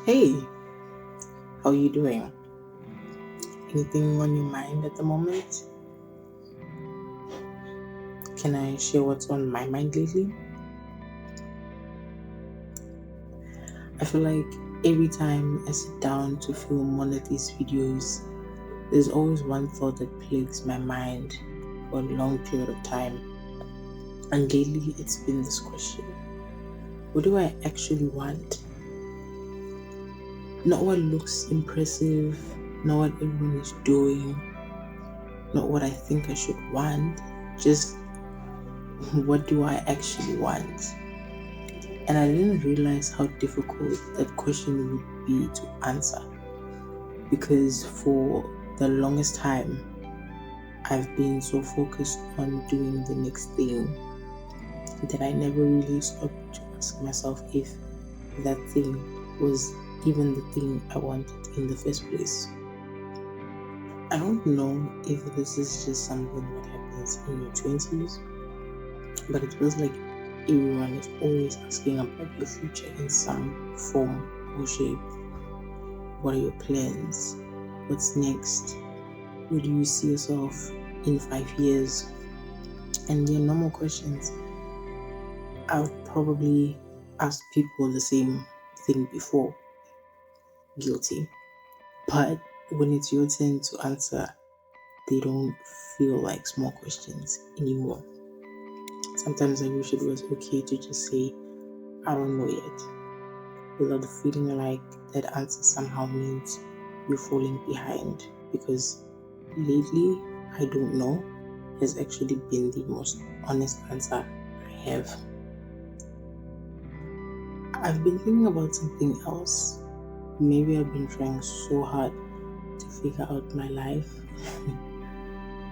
Hey, how are you doing? Anything on your mind at the moment? Can I share what's on my mind lately? I feel like every time I sit down to film one of these videos, there's always one thought that plagues my mind for a long period of time. And lately it's been this question: what do I actually want? Not what looks impressive, not what everyone is doing, not what I think I should want, just what do I actually want? And I didn't realize how difficult that question would be to answer, because for the longest time I've been so focused on doing the next thing that I never really stopped to ask myself if that thing was even the thing I wanted in the first place. I don't know if this is just something that happens in your 20s, but it feels like everyone is always asking about your future in some form or shape. What are your plans? What's next? Where do you see yourself in 5 years? And there are normal questions. I've probably asked people the same thing before. Guilty. But when it's your turn to answer, they don't feel like small questions anymore. Sometimes I wish it was okay to just say, I don't know yet, without feeling like that answer somehow means you're falling behind. Because lately, I don't know has actually been the most honest answer I have. I've been thinking about something else. Maybe I've been trying so hard to figure out my life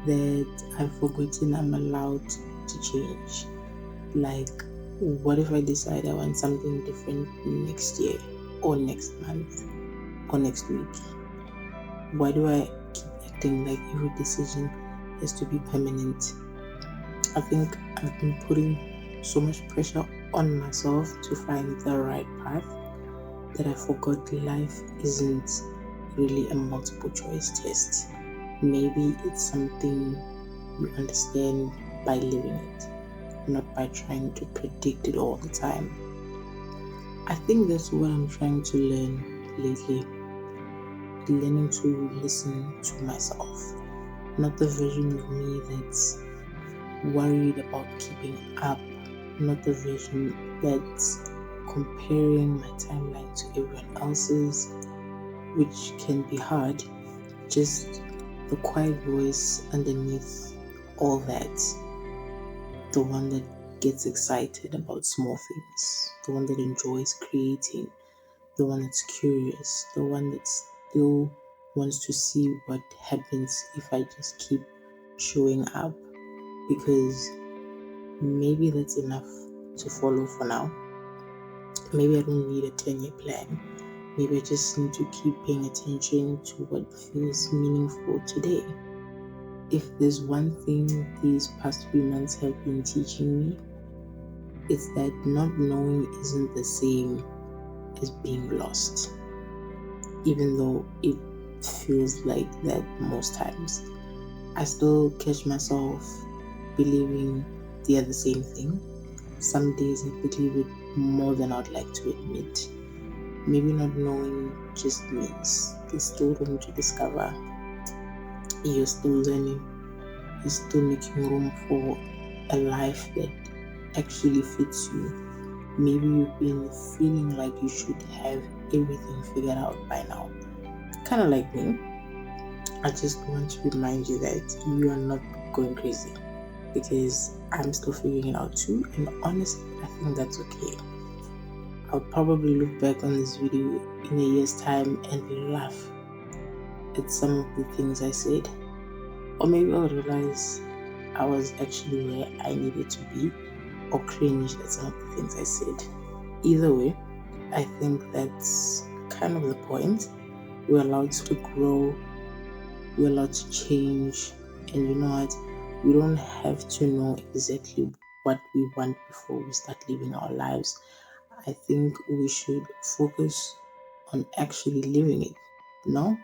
that I've forgotten I'm allowed to change. Like, what if I decide I want something different next year, or next month, or next week? Why do I keep acting like every decision has to be permanent? I think I've been putting so much pressure on myself to find the right path that I forgot life isn't really a multiple choice test. Maybe it's something you understand by living it, not by trying to predict it all the time. I think that's what I'm trying to learn lately. Learning to listen to myself, not the version of me that's worried about keeping up, not the version that's comparing my timeline to everyone else's, which can be hard. Just the quiet voice underneath all that, the one that gets excited about small things, the one that enjoys creating, the one that's curious, the one that still wants to see what happens if I just keep showing up, because maybe that's enough to follow for now. Maybe I don't need a 10-year plan. Maybe I just need to keep paying attention to what feels meaningful today. If there's one thing these past few months have been teaching me, it's that not knowing isn't the same as being lost, even though it feels like that most times. I still catch myself believing they are the same thing. Some days I believe it more than I'd like to admit. Maybe not knowing just means there's still room to discover. You're still learning. You're still making room for a life that actually fits you. Maybe you've been feeling like you should have everything figured out by now. Kind of like me. I just want to remind you that you are not going crazy, because I'm still figuring it out too, and honestly, I think that's okay. I'll probably look back on this video in a year's time and laugh at some of the things I said, or maybe I'll realize I was actually where I needed to be, or cringe at some of the things I said. Either way, I think that's kind of the point. We're allowed to grow, we're allowed to change, and you know what? We don't have to know exactly what we want before we start living our lives. I think we should focus on actually living it. No?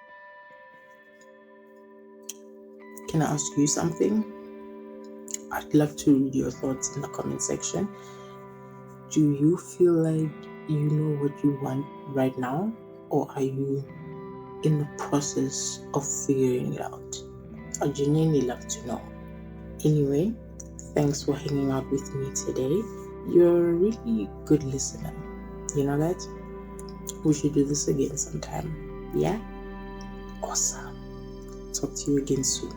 Can I ask you something? I'd love to read your thoughts in the comment section. Do you feel like you know what you want right now, or are you in the process of figuring it out? I genuinely love to know. Anyway, thanks for hanging out with me today. You're a really good listener. You know that? We should do this again sometime. Yeah? Awesome. Talk to you again soon.